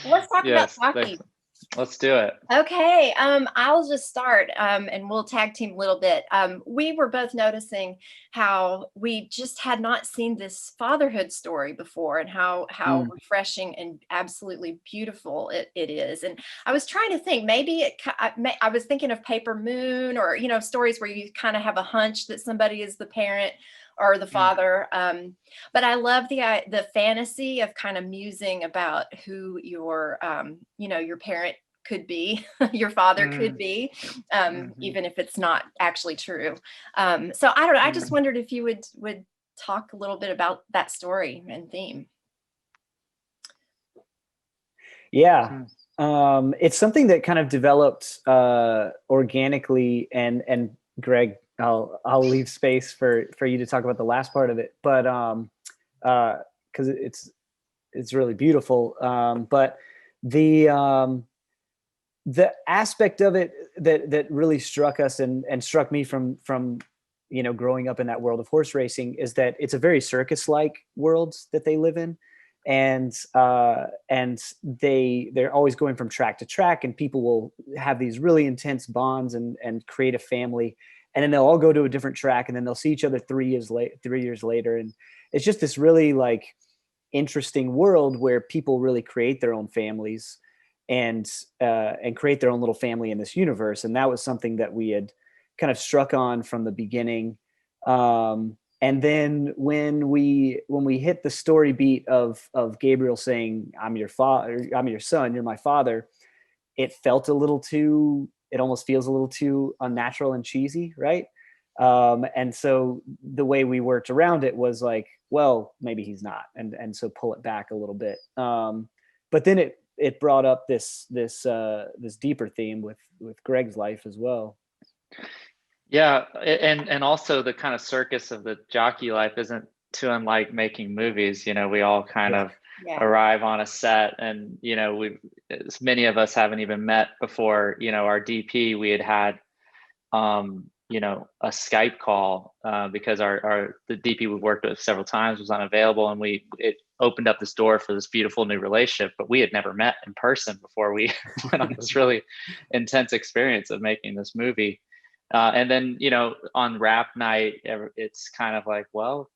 Let's talk about Yes, JOCKEY. let's do it. Okay, I'll just start, and we'll tag team a little bit. We were both noticing how we just had not seen this fatherhood story before, and how refreshing and absolutely beautiful it is. And I was trying to think, maybe I was thinking of Paper Moon, or stories where you kind of have a hunch that somebody is the parent or the father. But I love the fantasy of kind of musing about who your your parent could be, your father could be, even if it's not actually true. So I don't know. I just wondered if you would talk a little bit about that story and theme. Yeah. It's something that kind of developed organically, and Greg, I'll leave space for you to talk about the last part of it, but because it's really beautiful. But the aspect of it that really struck us and struck me from growing up in that world of horse racing is that it's a very circus-like world that they live in. And they're always going from track to track, and people will have these really intense bonds and create a family, and then they'll all go to a different track, and then they'll see each other 3 years later. And it's just this really interesting world where people really create their own families and create their own little family in this universe. And that was something that we had kind of struck on from the beginning. And then when we hit the story beat of Gabriel saying, "I'm your father, I'm your son, you're my father," it almost feels a little too unnatural and cheesy, right? And so the way we worked around it was like, well, maybe he's not, and so pull it back a little bit. But then it brought up this deeper theme with Greg's life as well. Yeah, and also the kind of circus of the jockey life isn't too unlike making movies. We all kind of arrive on a set, and many of us haven't even met before. Our DP, we had a Skype call because the DP we worked with several times was unavailable, and it opened up this door for this beautiful new relationship. But we had never met in person before we went on this really intense experience of making this movie. And then, on wrap night, it's kind of like, well,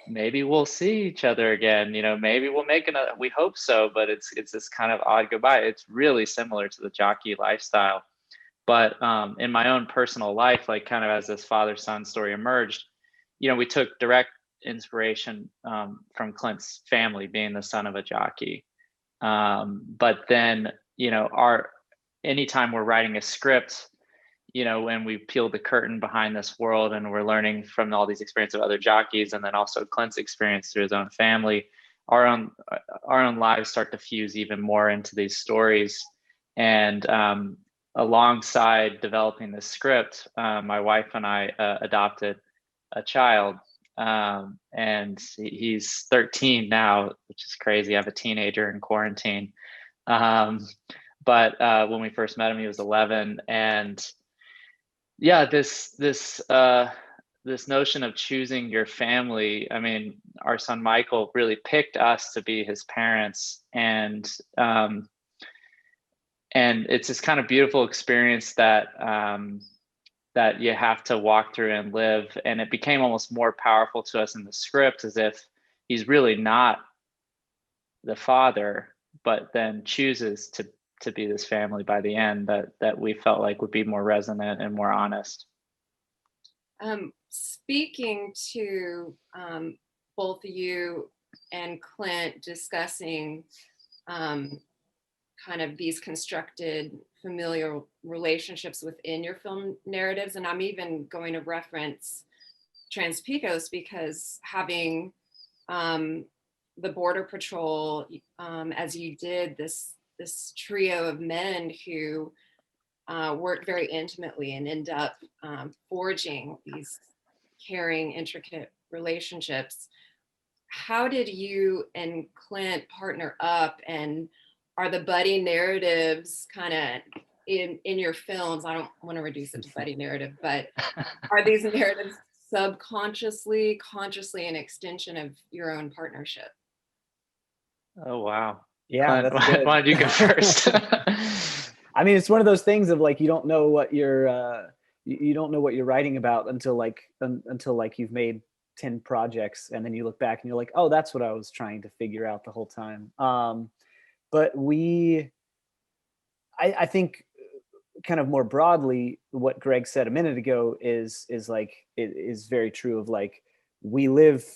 maybe we'll see each other again. Maybe we'll make another. We hope so, but it's this kind of odd goodbye. It's really similar to the jockey lifestyle. But in my own personal life, kind of as this father-son story emerged, we took direct inspiration from Clint's family, being the son of a jockey. But then, anytime we're writing a script, when we peel the curtain behind this world and we're learning from all these experiences of other jockeys, and then also Clint's experience through his own family, our own lives start to fuse even more into these stories. And alongside developing the script, my wife and I adopted a child, and he's 13 now, which is crazy. I have a teenager in quarantine. But when we first met him, he was 11, and yeah, this notion of choosing your family. I mean, our son Michael really picked us to be his parents, and it's this kind of beautiful experience that that you have to walk through and live. And it became almost more powerful to us in the script, as if he's really not the father, but then chooses to be this family by the end, that we felt like would be more resonant and more honest. Speaking to both you and Clint discussing kind of these constructed familial relationships within your film narratives, and I'm even going to reference Trans-Pecos, because having the Border Patrol, as you did, this trio of men who work very intimately and end up forging these caring, intricate relationships. How did you and Clint partner up, and are the buddy narratives kind of in your films? I don't want to reduce it to buddy narrative, but are these narratives consciously an extension of your own partnership? Oh, wow. Yeah, Clint, that's good. why don't you go first? I mean, it's one of those things of like, you don't know what you don't know what you're writing about until like you've made 10 projects, and then you look back and you're like, oh, that's what I was trying to figure out the whole time. But I think kind of more broadly, what Greg said a minute ago is like, it is very true of like, we live,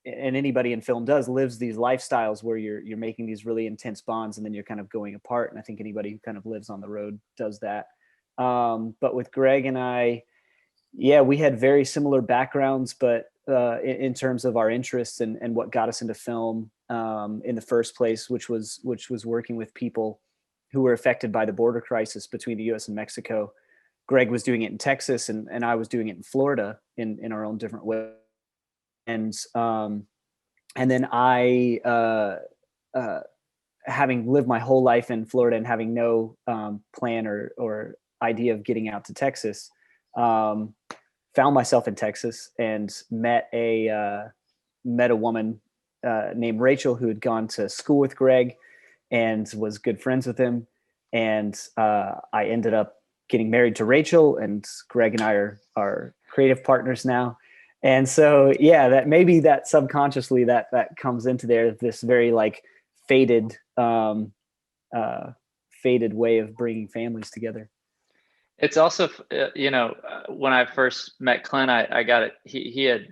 and anybody in film lives these lifestyles where you're making these really intense bonds, and then you're kind of going apart. And I think anybody who kind of lives on the road does that. But with Greg and I, yeah, we had very similar backgrounds, but in terms of our interests and what got us into film in the first place, which was working with people who were affected by the border crisis between the US and Mexico. Greg was doing it in Texas, and I was doing it in Florida in our own different way. And then I, having lived my whole life in Florida and having no plan or idea of getting out to Texas, found myself in Texas and met a woman named Rachel, who had gone to school with Greg and was good friends with him. And I ended up getting married to Rachel, and Greg and I are creative partners now. And so, yeah, that maybe that subconsciously that comes into there, this very like faded way of bringing families together. It's also, when I first met Clint, I got it. He had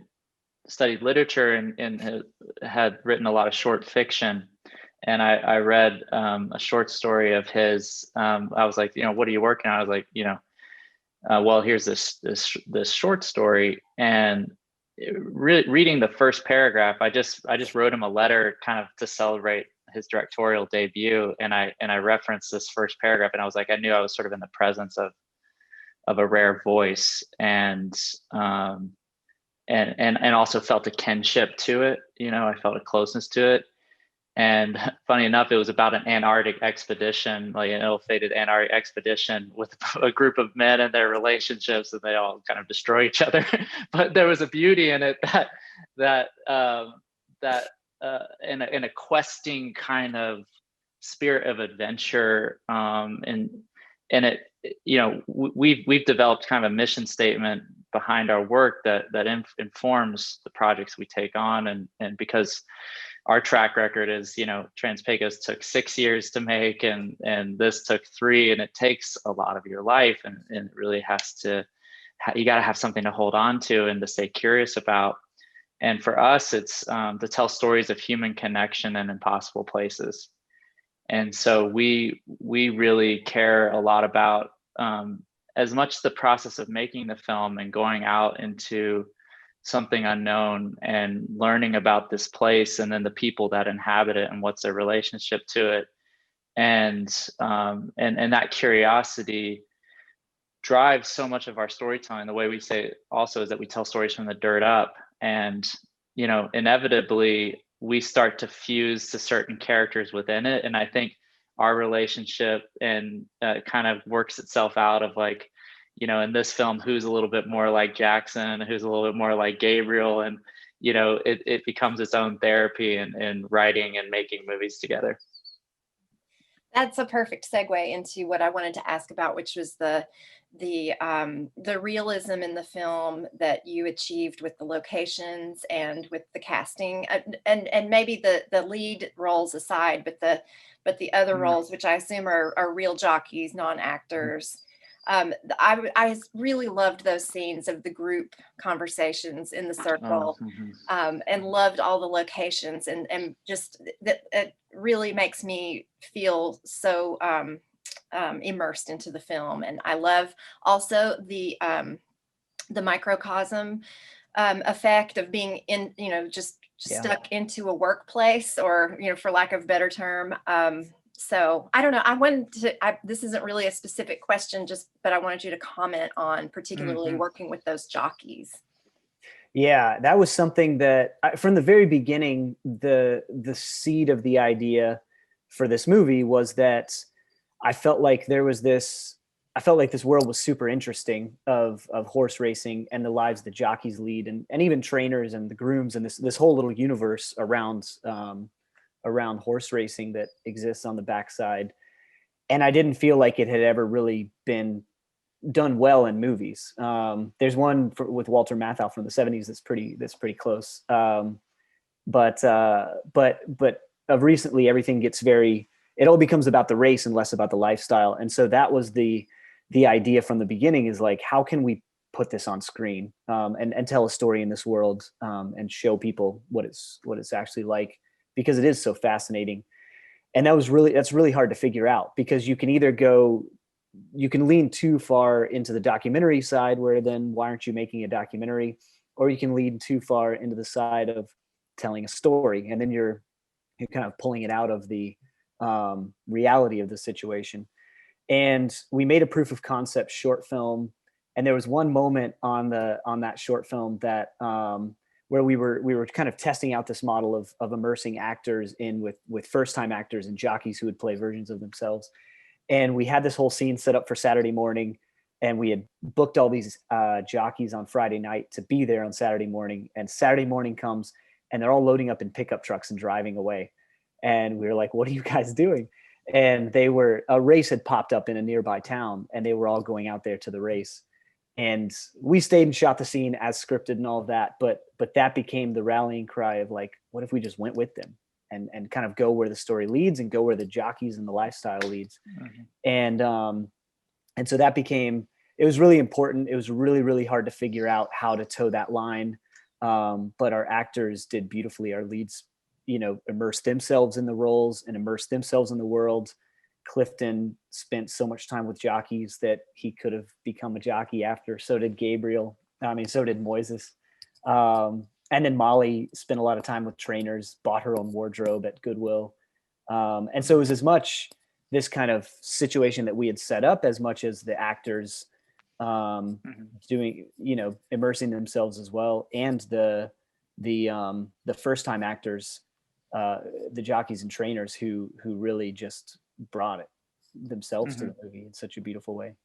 studied literature and had written a lot of short fiction. And I read a short story of his. I was like, what are you working on? I was like, well, here's this short story. And reading the first paragraph, I just wrote him a letter kind of to celebrate his directorial debut. And I referenced this first paragraph, and I was like, I knew I was sort of in the presence of a rare voice, and also felt a kinship to it. I felt a closeness to it. And funny enough, it was about an Antarctic expedition, like an ill-fated Antarctic expedition with a group of men and their relationships, and they all kind of destroy each other. But there was a beauty in it that in a questing kind of spirit of adventure, and it, we've developed kind of a mission statement behind our work that informs the projects we take on, and because our track record is, Trans-Pecos took 6 years to make, and this took 3, and it takes a lot of your life, and it really has to, you got to have something to hold on to and to stay curious about. And for us, it's to tell stories of human connection in impossible places. And so we really care a lot about as much the process of making the film and going out into something unknown and learning about this place, and then the people that inhabit it and what's their relationship to it. And that curiosity drives so much of our storytelling. The way we say it also is that we tell stories from the dirt up, and inevitably we start to fuse to certain characters within it. And I think our relationship and kind of works itself out of like, in this film, who's a little bit more like Jackson, who's a little bit more like Gabriel, and it becomes its own therapy in writing and making movies together. That's a perfect segue into what I wanted to ask about, which was the realism in the film that you achieved with the locations and with the casting, and maybe the lead roles aside, but the other roles, which I assume are real jockeys, non-actors. I really loved those scenes of the group conversations in the circle, and loved all the locations, and just that it really makes me feel so immersed into the film. And I love also the microcosm effect of being in, just stuck into a workplace, or, for lack of a better term. So I don't know. I wanted to, this isn't really a specific question, but I wanted you to comment on particularly working with those jockeys. Yeah, that was something that from the very beginning, the seed of the idea for this movie was that I felt like this world was super interesting of horse racing and the lives the jockeys lead, and even trainers and the grooms, and this whole little universe around around horse racing that exists on the backside. And I didn't feel like it had ever really been done well in movies. There's one with Walter Matthau from the 70s that's pretty close. But of recently, everything gets it all becomes about the race and less about the lifestyle. And so that was the idea from the beginning, is like, how can we put this on screen, and tell a story in this world, and show people what it's actually like, because it is so fascinating. And that's really hard to figure out, because you can lean too far into the documentary side, where then why aren't you making a documentary? Or you can lean too far into the side of telling a story, and then you're kind of pulling it out of the reality of the situation. And we made a proof of concept short film, and there was one moment on that short film that where we were kind of testing out this model of immersing actors in with first time actors and jockeys who would play versions of themselves. And we had this whole scene set up for Saturday morning, and we had booked all these jockeys on Friday night to be there on Saturday morning. And Saturday morning comes, and they're all loading up in pickup trucks and driving away. And we were like, what are you guys doing? And a race had popped up in a nearby town, and they were all going out there to the race. And we stayed and shot the scene as scripted and all of that. But that became the rallying cry of like, what if we just went with them and kind of go where the story leads and go where the jockeys and the lifestyle leads. Mm-hmm. And so that it was really important. It was really, really hard to figure out how to toe that line. But our actors did beautifully. Our leads, immersed themselves in the roles and immersed themselves in the world. Clifton spent so much time with jockeys that he could have become a jockey after. So did Gabriel. So did Moises. And then Molly spent a lot of time with trainers, bought her own wardrobe at Goodwill. And so it was as much this kind of situation that we had set up, as much as the actors doing, immersing themselves as well. And the first time actors, the jockeys and trainers who really just brought it themselves to the movie in such a beautiful way.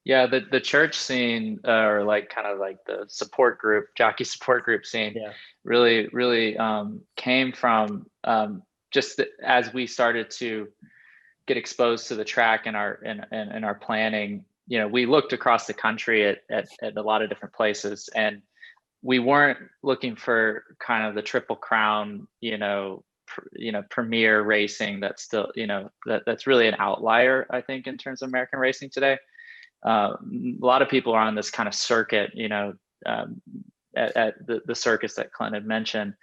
Yeah, the church scene, or like kind of like the support group, jockey support group scene, really came from just as we started to get exposed to the track in our planning. We looked across the country at a lot of different places, and we weren't looking for kind of the Triple Crown, premier racing. That's still, that's really an outlier, I think, in terms of American racing today. A lot of people are on this kind of circuit, at the circus that Clint had mentioned,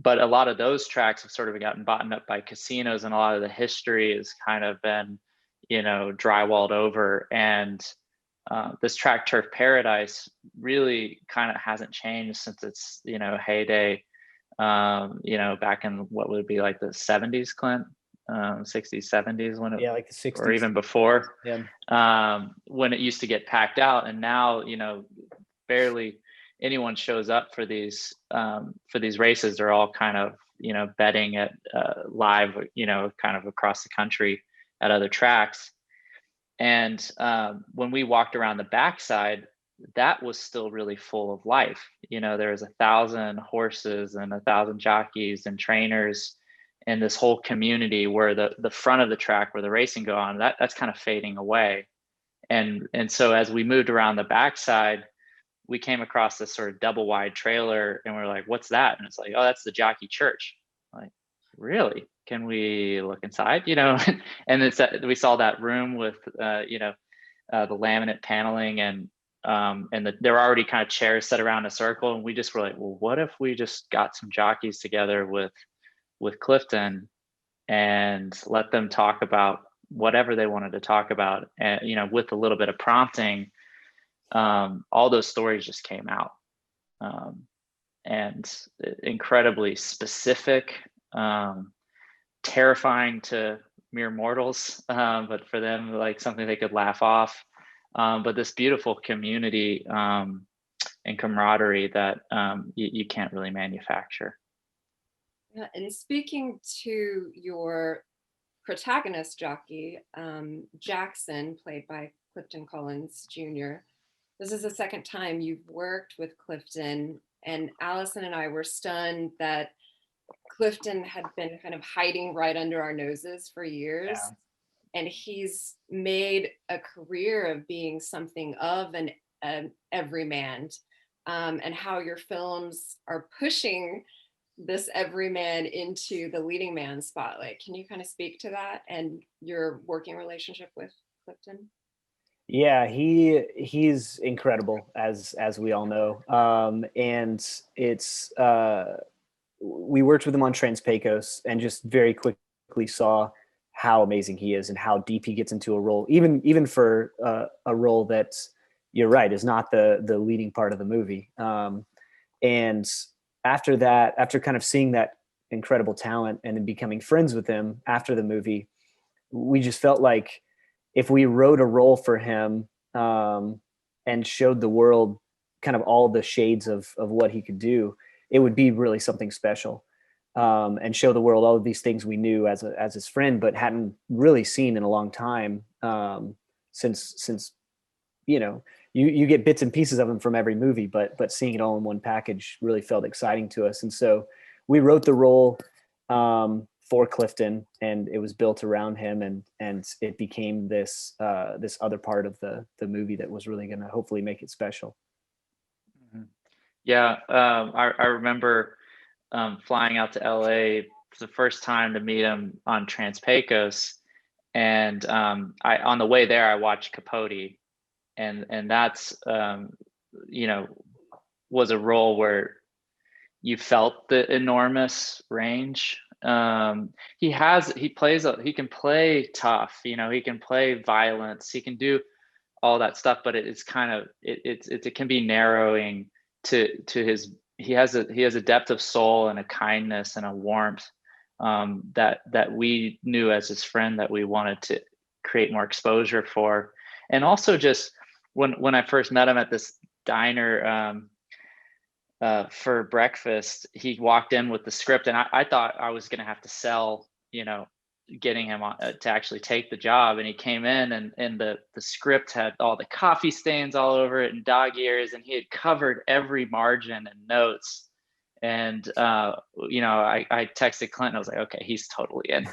but a lot of those tracks have sort of gotten bought up by casinos, and a lot of the history has kind of been, drywalled over. And this track Turf Paradise really kind of hasn't changed since its, heyday, back in what would be like the 70s, Clint, 60s, 70s, when it, like the 60s, or even before, when it used to get packed out. And now, barely anyone shows up for these races. They're all kind of, betting at live, kind of across the country at other tracks. And when we walked around the backside, that was still really full of life. There was 1,000 horses and 1,000 jockeys and trainers in this whole community, where the front of the track where the racing go on, that's kind of fading away. And so as we moved around the backside, we came across this sort of double wide trailer, and we're like, what's that? And it's like, oh, that's the jockey church. Like, really? Can we look inside? And we saw that room with, the laminate paneling, and there were already kind of chairs set around a circle. And we just were like, well, what if we just got some jockeys together with Clifton and let them talk about whatever they wanted to talk about, and with a little bit of prompting, all those stories just came out, and incredibly specific, terrifying to mere mortals, but for them, like something they could laugh off, but this beautiful community and camaraderie that you can't really manufacture. Yeah, and speaking to your protagonist jockey, Jackson, played by Clifton Collins Jr., this is the second time you've worked with Clifton, and Allison and I were stunned that Clifton had been kind of hiding right under our noses for years. Yeah. And he's made a career of being something of an everyman, and how your films are pushing this everyman into the leading man spotlight. Can you kind of speak to that and your working relationship with Clifton? Yeah, he's incredible, as we all know. And it's we worked with him on Trans Pecos and just very quickly saw how amazing he is and how deep he gets into a role, even for a role that, you're right, is not the leading part of the movie. And after that, after kind of seeing that incredible talent and then becoming friends with him after the movie, we just felt like if we wrote a role for him, and showed the world kind of all the shades of what he could do, it would be really something special. And show the world all of these things we knew as his friend, but hadn't really seen in a long time, since you get bits and pieces of him from every movie, but seeing it all in one package really felt exciting to us. And so we wrote the role for Clifton, and it was built around him, and it became this other part of the movie that was really going to hopefully make it special. Yeah, I remember flying out to LA for the first time to meet him on Trans Pecos, and I on the way there I watched Capote, and that's was a role where you felt the enormous range. He can play tough, he can play violence, he can do all that stuff, but it's kind of it can be narrowing to his. He has a depth of soul and a kindness and a warmth that we knew as his friend that we wanted to create more exposure for. And also just when I first met him at this diner for breakfast, he walked in with the script, and I thought I was going to have to sell, getting him on, to actually take the job. And he came in, and the script had all the coffee stains all over it and dog ears, and he had covered every margin and notes. And I texted Clint, I was like, okay, he's totally in.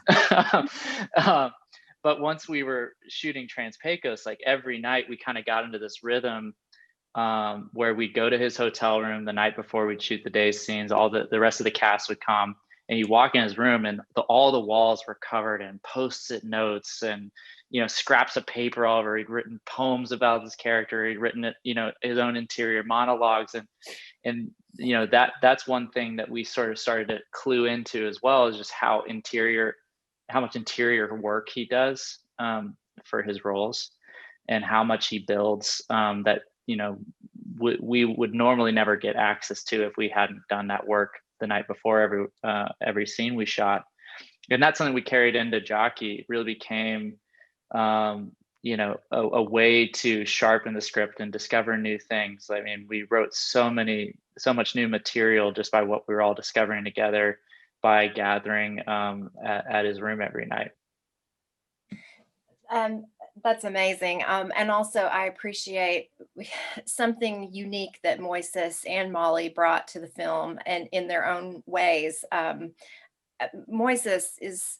But once we were shooting Trans Pecos, like every night we kind of got into this rhythm, where we'd go to his hotel room the night before we'd shoot the day scenes. All the rest of the cast would come, and you walk in his room, and all the walls were covered in Post-it notes and scraps of paper all over. He'd written poems about his character. He'd written it, his own interior monologues, and that's one thing that we sort of started to clue into as well, is just how much interior work he does for his roles, and how much he builds that we would normally never get access to if we hadn't done that work the night before every scene we shot. And that's something we carried into Jockey. It really became a way to sharpen the script and discover new things. I mean, we wrote so much new material just by what we were all discovering together by gathering at his room every night. That's amazing. And also I appreciate something unique that Moises and Molly brought to the film, and in their own ways. Moises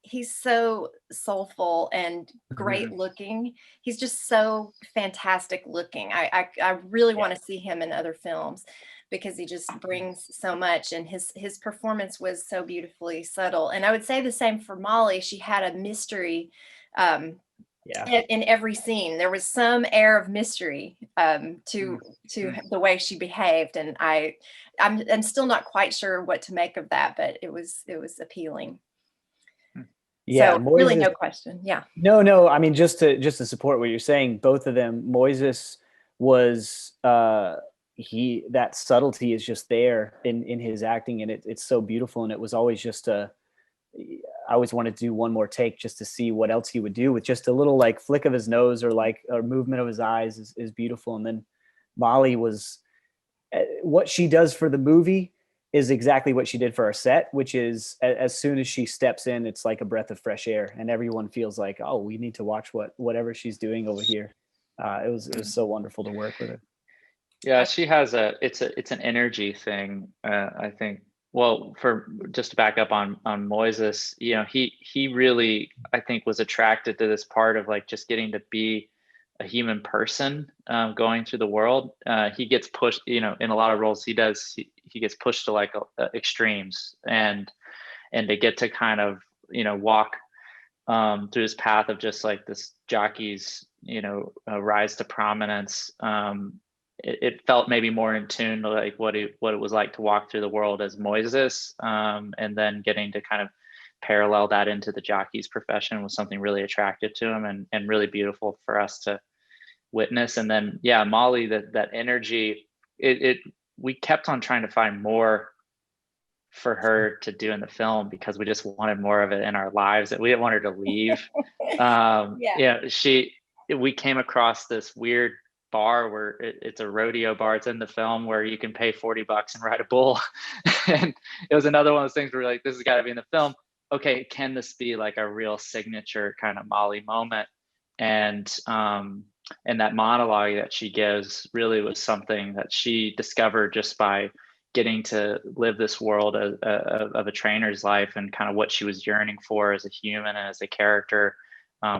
he's so soulful and great looking. He's just so fantastic looking. I really want to see him in other films, because he just brings so much, and his performance was so beautifully subtle. And I would say the same for Molly. She had a mystery in every scene. There was some air of mystery to the way she behaved, and I'm still not quite sure what to make of that, but it was appealing. Yeah, so really no question. Yeah. No. I mean, just to support what you're saying, both of them, Moises was that subtlety is just there in his acting, and it's so beautiful. And it was always just I always wanted to do one more take just to see what else he would do with just a little like flick of his nose or like a movement of his eyes is beautiful. And then Molly was what she does for the movie is exactly what she did for our set, which is as soon as she steps in, it's like a breath of fresh air, and everyone feels like, oh, we need to watch whatever she's doing over here. It was so wonderful to work with her. Yeah, she has it's an energy thing. I think Well, for just to back up on Moises, you know, he really, I think, was attracted to this part of like just getting to be a human person, going through the world. He gets pushed, you know, in a lot of roles he gets pushed to like extremes, and to get to kind of, you know, walk through his path of just like this jockey's, you know, rise to prominence. It felt maybe more in tune to like what it was like to walk through the world as Moises, and then getting to kind of parallel that into the jockey's profession was something really attractive to him, and really beautiful for us to witness. And then yeah, Molly, that energy, we kept on trying to find more for her to do in the film because we just wanted more of it in our lives, that we didn't want her to leave. Yeah, we came across this weird bar where it's a rodeo bar. It's in the film where you can pay $40 and ride a bull. And it was another one of those things where we're like, this has got to be in the film. Okay, can this be like a real signature kind of Molly moment? And that monologue that she gives really was something that she discovered just by getting to live this world of a trainer's life, and kind of what she was yearning for as a human and as a character.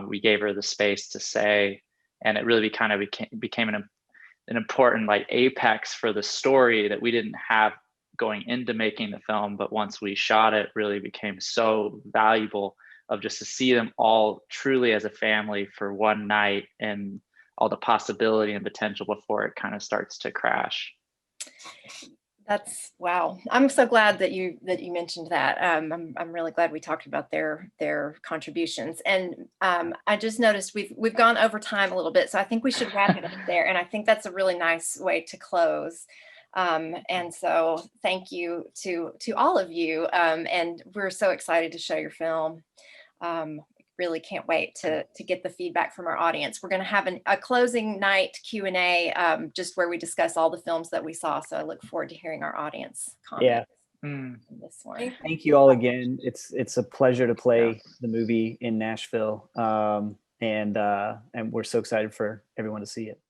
We gave her the space to say, and it really kind of became an important like apex for the story that we didn't have going into making the film, but once we shot it, really became so valuable of just to see them all truly as a family for one night, and all the possibility and potential before it kind of starts to crash. That's wow. I'm so glad that you mentioned that. I'm really glad we talked about their contributions. And I just noticed we've gone over time a little bit, so I think we should wrap it up there. And I think that's a really nice way to close. And so thank you to all of you. And we're so excited to show your film. Really can't wait to get the feedback from our audience. We're going to have a closing night Q&A, just where we discuss all the films that we saw. So I look forward to hearing our audience comments. This one. Thank you all again. It's a pleasure to play the movie in Nashville, and we're so excited for everyone to see it.